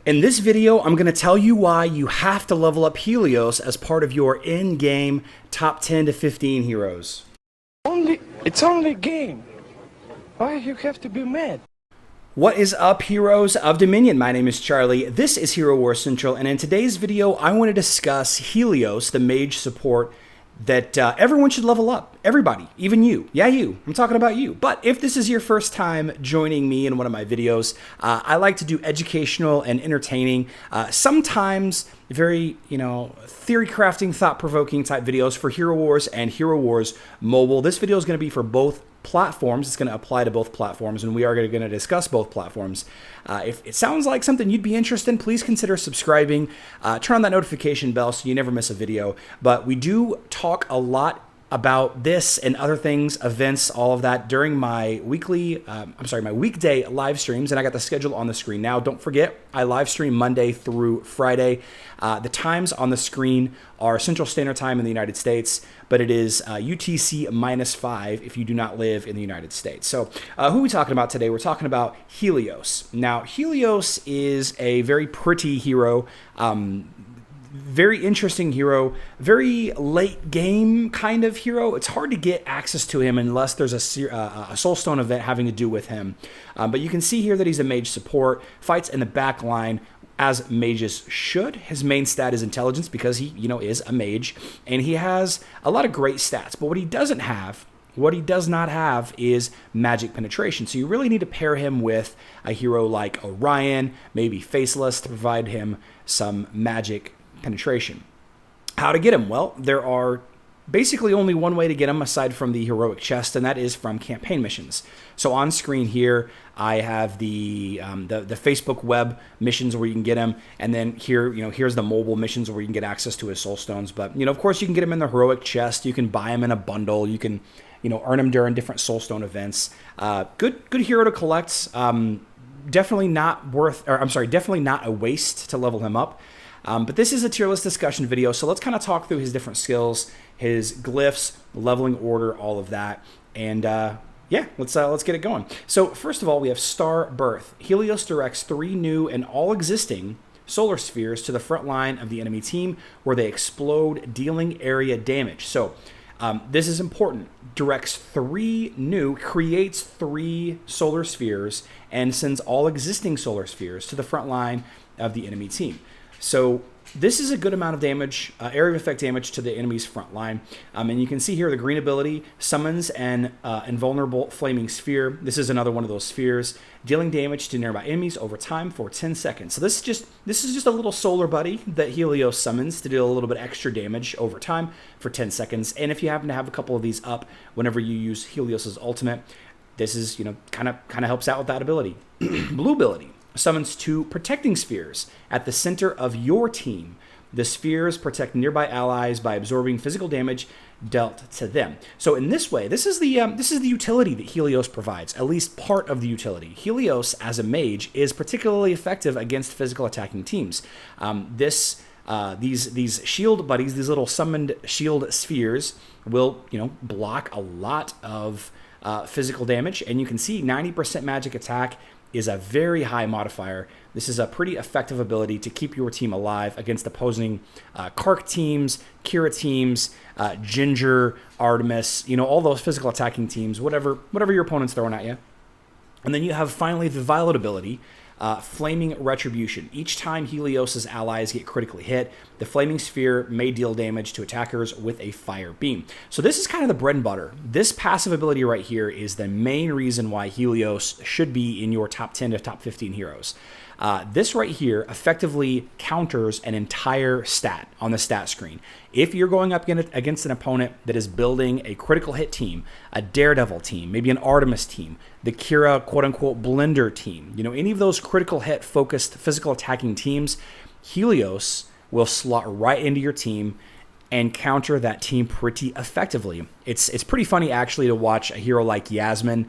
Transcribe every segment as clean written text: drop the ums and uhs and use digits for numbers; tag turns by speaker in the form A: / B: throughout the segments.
A: In this video, I'm going to tell you why you have to level up Helios as part of your in-game top 10 to 15 heroes.
B: It's only a game. Why you have to be mad?
A: What is up, heroes of Dominion? My name is Charlie. This is Hero Wars Central, and in today's video, I want to discuss Helios, the mage support that everyone should level up. Everybody, even you. Yeah, you. I'm talking about you. But if this is your first time joining me in one of my videos, I like to do educational and entertaining, sometimes very, theory crafting, thought-provoking type videos for Hero Wars and Hero Wars Mobile. This video is going to be for both platforms. It's going to apply to both platforms, and we are going to discuss both platforms. If it sounds like something you'd be interested in, please consider subscribing. Turn on that notification bell so you never miss a video. But we do talk a lot about this and other things, events, all of that during my my weekday live streams, and I got the schedule on the screen now. Don't forget, I live stream Monday through Friday. The times on the screen are Central Standard Time in the United States, but it is UTC -5 if you do not live in the United States. So who are we talking about today? We're talking about Helios. Now, Helios is a very pretty hero, very interesting hero, very late game kind of hero. It's hard to get access to him unless there's a Soulstone event having to do with him. But you can see here that he's a mage support, fights in the back line as mages should. His main stat is intelligence because he, is a mage, and he has a lot of great stats. But what he does not have is magic penetration. So you really need to pair him with a hero like Orion, maybe Faceless, to provide him some magic penetration. How to get him? Well, there are basically only one way to get him aside from the heroic chest, and that is from campaign missions. So on screen here, I have the Facebook web missions where you can get him, and then here, here's the mobile missions where you can get access to his soul stones. But of course, you can get him in the heroic chest. You can buy him in a bundle. You can, earn him during different soulstone events. Good hero to collect. Definitely not a waste to level him up. But this is a tier list discussion video, so let's kind of talk through his different skills, his glyphs, leveling order, all of that, and let's get it going. So first of all, we have Star Birth. Helios directs 3 new and all existing solar spheres to the front line of the enemy team, where they explode, dealing area damage. So this is important. Directs 3 new, creates 3 solar spheres, and sends all existing solar spheres to the front line of the enemy team. So this is a good amount of damage, area of effect damage to the enemy's front line. And you can see here the green ability summons an invulnerable flaming sphere. This is another one of those spheres, dealing damage to nearby enemies over time for 10 seconds. So this is just a little solar buddy that Helios summons to deal a little bit extra damage over time for 10 seconds. And if you happen to have a couple of these up whenever you use Helios's ultimate, this is kind of helps out with that ability. Blue ability summons 2 protecting spheres at the center of your team. The spheres protect nearby allies by absorbing physical damage dealt to them. So in this way, this is the utility that Helios provides, at least part of the utility. Helios, as a mage, is particularly effective against physical attacking teams. These shield buddies, these little summoned shield spheres, will block a lot of physical damage, and you can see 90% magic attack is a very high modifier. This is a pretty effective ability to keep your team alive against opposing Kark teams, Kira teams, Ginger, Artemis, all those physical attacking teams, whatever your opponent's throwing at you. And then you have finally the Violet ability, Flaming Retribution. Each time Helios's allies get critically hit, the flaming sphere may deal damage to attackers with a fire beam. So this is kind of the bread and butter. This passive ability right here is the main reason why Helios should be in your top 10 to top 15 heroes. This right here effectively counters an entire stat on the stat screen. If you're going up against an opponent that is building a critical hit team, a Daredevil team, maybe an Artemis team, the Kira quote-unquote blender team, any of those critical hit focused physical attacking teams, Helios will slot right into your team and counter that team pretty effectively. It's pretty funny actually to watch a hero like Yasmin,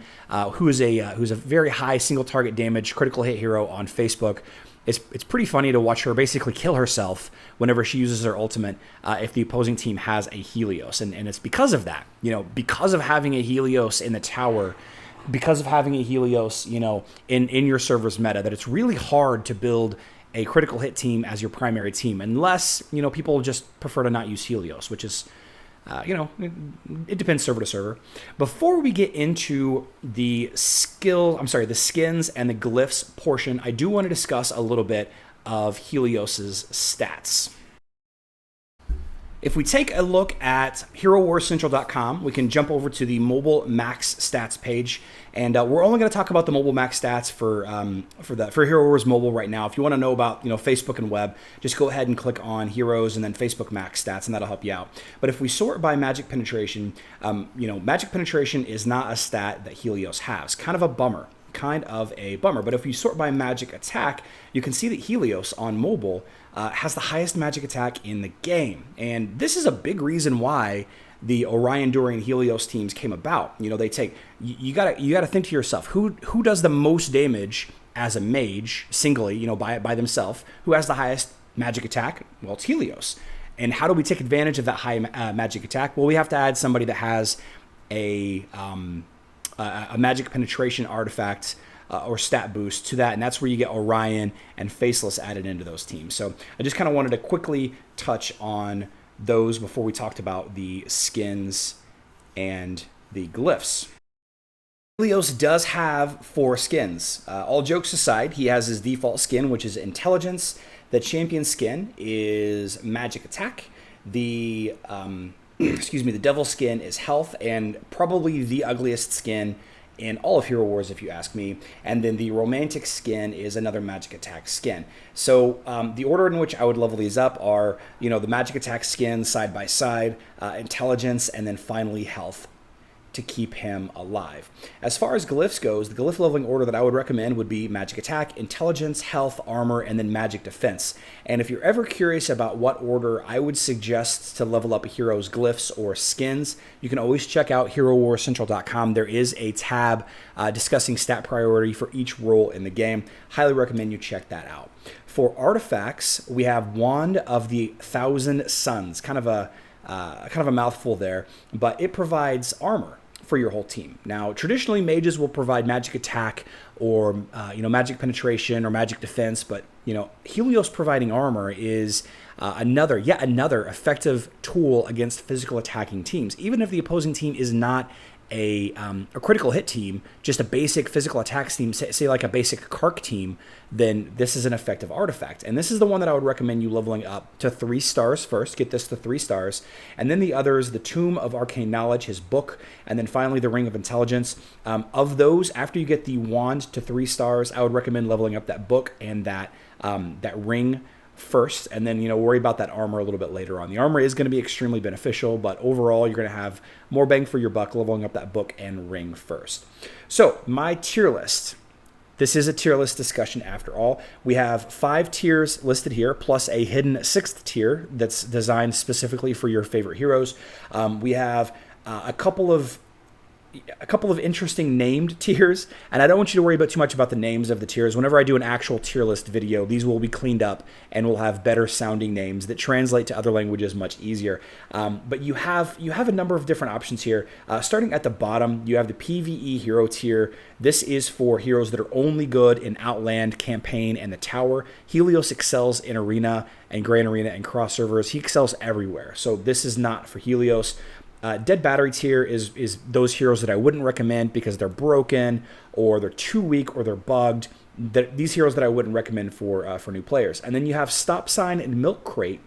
A: who's a very high single target damage critical hit hero on Facebook. It's pretty funny to watch her basically kill herself whenever she uses her ultimate if the opposing team has a Helios, and it's because of that. Because of having a Helios in the tower, because of having a Helios, in your server's meta, that it's really hard to build a critical hit team as your primary team, unless, people just prefer to not use Helios, which is, it depends server to server. Before we get into the skins and the glyphs portion, I do want to discuss a little bit of Helios's stats. If we take a look at herowarscentral.com, we can jump over to the mobile max stats page, and we're only going to talk about the mobile max stats for Hero Wars Mobile right now. If you want to know about Facebook and web, just go ahead and click on Heroes and then Facebook max stats, and that'll help you out. But if we sort by magic penetration, magic penetration is not a stat that Helios has. Kind of a bummer. But if you sort by magic attack, you can see that Helios on mobile has the highest magic attack in the game. And this is a big reason why the Orion, Dorian, Helios teams came about. They take, you gotta think to yourself, who does the most damage as a mage singly, by themselves? Who has the highest magic attack? Well, it's Helios. And how do we take advantage of that high magic attack? Well, we have to add somebody that has a magic penetration artifact or stat boost to that, and that's where you get Orion and Faceless added into those teams. So I just kind of wanted to quickly touch on those before we talked about the skins and the glyphs. Helios does have 4 skins. All jokes aside, he has his default skin, which is Intelligence. The champion skin is Magic Attack. The the devil skin is Health, and probably the ugliest skin in all of Hero Wars, if you ask me. And then the romantic skin is another magic attack skin. So the order in which I would level these up are, the magic attack skin side by side, intelligence, and then finally health to keep him alive. As far as glyphs goes, the glyph leveling order that I would recommend would be magic attack, intelligence, health, armor, and then magic defense. And if you're ever curious about what order I would suggest to level up a hero's glyphs or skins, you can always check out herowarscentral.com. There is a tab discussing stat priority for each role in the game. Highly recommend you check that out. For artifacts, we have Wand of the Thousand Suns, kind of a mouthful there, but it provides armor for your whole team. Now, traditionally, mages will provide magic attack or magic penetration or magic defense, but Helios providing armor is yet another effective tool against physical attacking teams. Even if the opposing team is not a critical hit team, just a basic physical attacks team, say like a basic Kark team, then this is an effective artifact. And this is the one that I would recommend you leveling up to 3 stars first. Get this to 3 stars. And then the others, the Tomb of Arcane Knowledge, his book, and then finally the Ring of Intelligence. Of those, after you get the wand to 3 stars, I would recommend leveling up that book and that ring first, and then worry about that armor a little bit later on. The armor is going to be extremely beneficial, but overall you're going to have more bang for your buck leveling up that book and ring first. So my tier list. This is a tier list discussion after all. We have 5 tiers listed here, plus a hidden 6th tier that's designed specifically for your favorite heroes. We have a couple of interesting named tiers, and I don't want you to worry about too much about the names of the tiers. Whenever I do an actual tier list video, these will be cleaned up and will have better sounding names that translate to other languages much easier. But you have a number of different options here. Starting at the bottom, you have the PvE hero tier. This is for heroes that are only good in Outland, Campaign, and the Tower. Helios excels in Arena and Grand Arena and cross servers. He excels everywhere, so this is not for Helios. Dead Battery tier is those heroes that I wouldn't recommend because they're broken or they're too weak or they're bugged. These heroes that I wouldn't recommend for new players. And then you have Stop Sign and Milk Crate.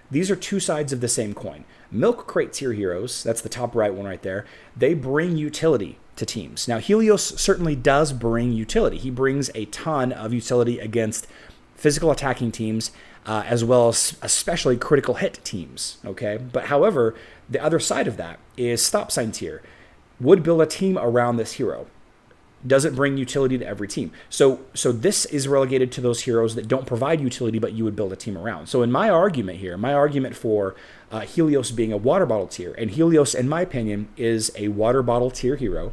A: These are 2 sides of the same coin. Milk Crate tier heroes, that's the top right one right there, they bring utility to teams. Now, Helios certainly does bring utility. He brings a ton of utility against physical attacking teams, as well as especially critical hit teams, okay? But however, the other side of that is Stop Sign tier. Would build a team around this hero. Doesn't bring utility to every team. So this is relegated to those heroes that don't provide utility, but you would build a team around. So in my argument for Helios being a water bottle tier, and Helios, in my opinion, is a water bottle tier hero,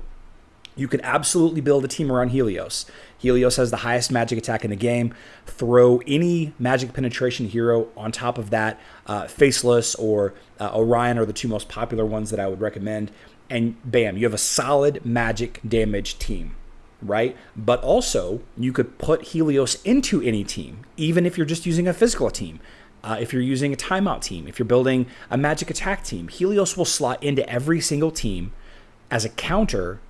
A: you could absolutely build a team around Helios. Helios has the highest magic attack in the game. Throw any magic penetration hero on top of that. Faceless or Orion are the 2 most popular ones that I would recommend. And bam, you have a solid magic damage team. right? But also, you could put Helios into any team, even if you're just using a physical team. If you're using a timeout team, if you're building a magic attack team, Helios will slot into every single team as a counter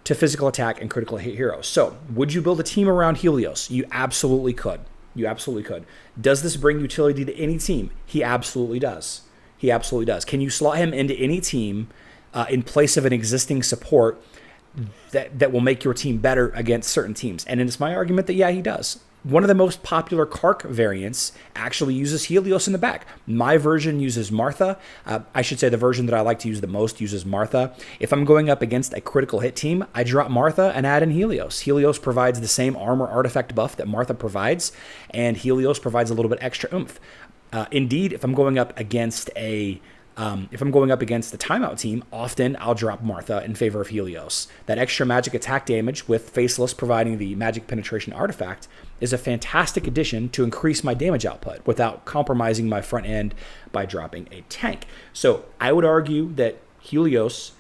A: to physical attack and critical hit heroes. So, would you build a team around Helios? You absolutely could. You absolutely could. Does this bring utility to any team? He absolutely does. He absolutely does. Can you slot him into any team in place of an existing support that will make your team better against certain teams? And it's my argument that, yeah, he does. One of the most popular Kark variants actually uses Helios in the back. My version uses Martha. I should say the version that I like to use the most uses Martha. If I'm going up against a critical hit team, I drop Martha and add in Helios. Helios provides the same armor artifact buff that Martha provides, and Helios provides a little bit extra oomph. Indeed, if I'm going up against the timeout team, often I'll drop Martha in favor of Helios. That extra magic attack damage with Faceless providing the magic penetration artifact is a fantastic addition to increase my damage output without compromising my front end by dropping a tank. So I would argue that Helios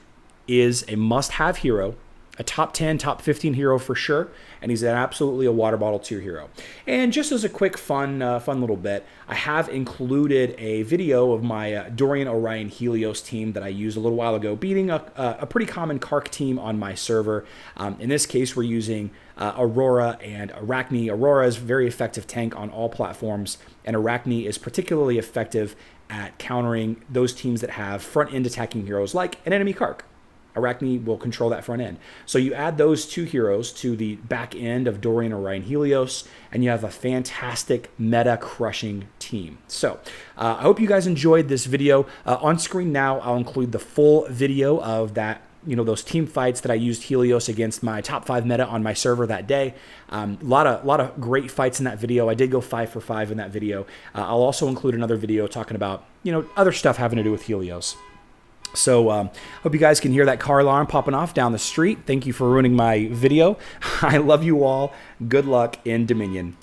A: is a must-have hero, a top 10, top 15 hero for sure, and he's absolutely a water bottle tier hero. And just as a quick fun little bit, I have included a video of my Dorian Orion Helios team that I used a little while ago, beating a pretty common Kark team on my server. In this case, we're using Aurora and Arachne. Aurora is a very effective tank on all platforms, and Arachne is particularly effective at countering those teams that have front-end attacking heroes like an enemy Kark. Arachne will control that front end. So you add those two heroes to the back end of Dorian Orion Helios, and you have a fantastic meta-crushing team. So I hope you guys enjoyed this video. On screen now, I'll include the full video of that, those team fights that I used Helios against my top 5 meta on my server that day. A lot of great fights in that video. I did go 5 for 5 in that video. I'll also include another video talking about, other stuff having to do with Helios. So hope you guys can hear that car alarm popping off down the street. Thank you for ruining my video. I love you all. Good luck in Dominion.